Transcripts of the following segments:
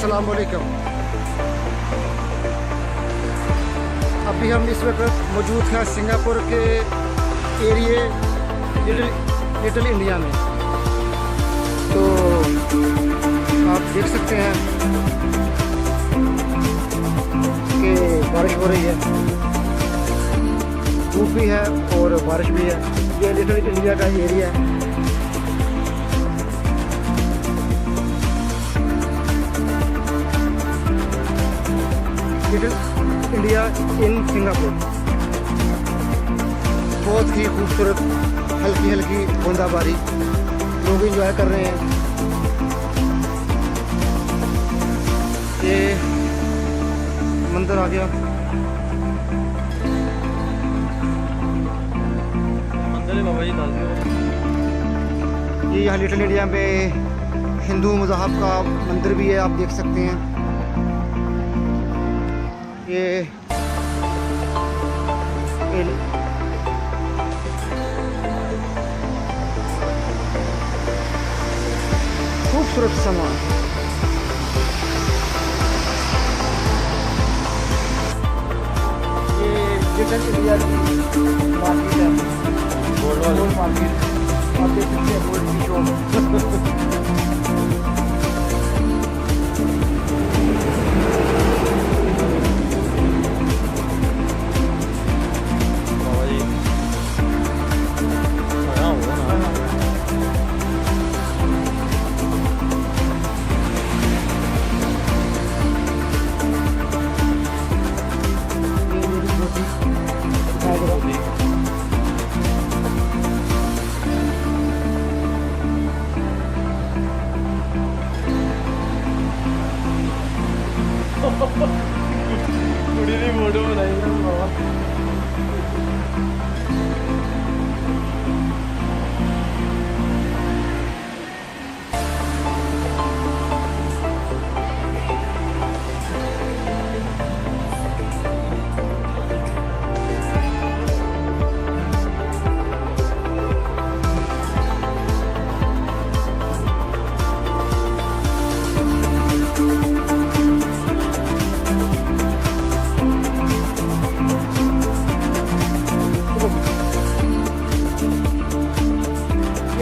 अस्सलाम वालेकुम। अभी हम इस वक्त मौजूद हैं सिंगापुर के एरिए लिटिल इंडिया में। तो आप देख सकते हैं कि बारिश हो रही है, धूप भी है और बारिश भी है। ये लिटिल इंडिया का एरिया है। लिटिल इंडिया इन सिंगापुर बहुत ही खूबसूरत हल्की हल्की बूंदाबांदी, लोग एंजॉय कर रहे हैं। ये मंदिर आ गया, मंदिर है बाबा जी दादी। ये यहाँ लिटिल इंडिया में हिंदू मज़हब का मंदिर भी है, आप देख सकते हैं। ये खूबसूरत समा। ये लिटिल इंडिया की मार्केट है, गोल्ड मार्केट। आप देख सकते हैं गोल्ड की शॉप। कुड़ी ने फोटो बनाई है बाबा।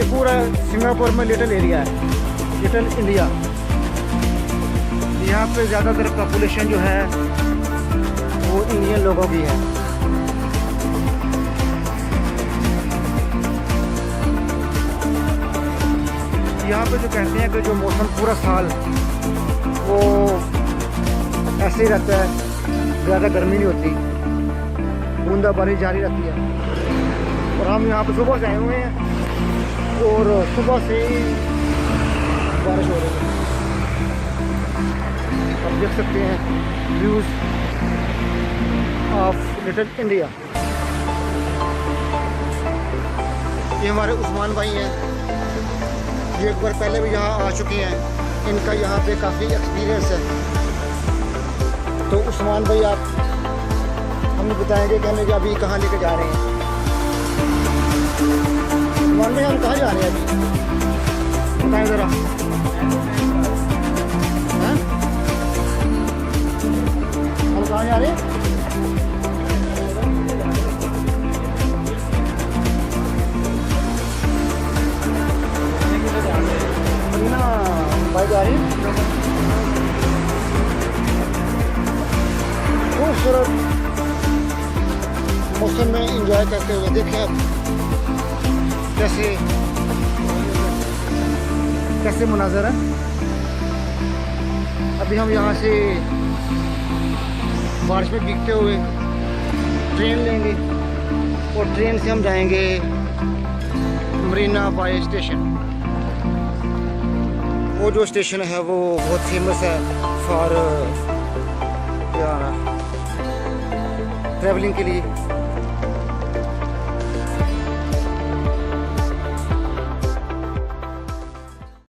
पूरा सिंगापुर में लिटिल एरिया है, लिटिल इंडिया। यहाँ पे ज़्यादातर पॉपुलेशन जो है वो इंडियन लोगों की है। यहाँ पे जो कहते हैं कि जो मौसम पूरा साल वो ऐसे ही रहता है, ज़्यादा गर्मी नहीं होती, बूंदाबांदी जारी रहती है। और हम यहाँ पे सुबह से आए हुए हैं और सुबह से ही बारिश हो रही है। आप देख सकते हैं व्यूज़ ऑफ लिटिल इंडिया। ये हमारे उस्मान भाई हैं, ये एक बार पहले भी यहाँ आ चुके हैं, इनका यहाँ पे काफ़ी एक्सपीरियंस है। तो उस्मान भाई आप हमें बताएंगे कि हमें अभी कहाँ लेके जा रहे हैं। उस्मान भाई हम कहाँ जा रहे हैं अभी, बताएं ज़रा। हाँ? हम कहाँ जा रहे हैं? मदीना भाई जा रहे हैं। खूबसूरत मौसम में एंजॉय करते हुए देखें आप कैसे मुनाज़र है। अभी हम यहाँ से बारिश में भीगते हुए ट्रेन लेंगे और ट्रेन से हम जाएंगे मरीना बाय स्टेशन। वो जो स्टेशन है वो बहुत फेमस है फॉर ट्रैवलिंग के लिए।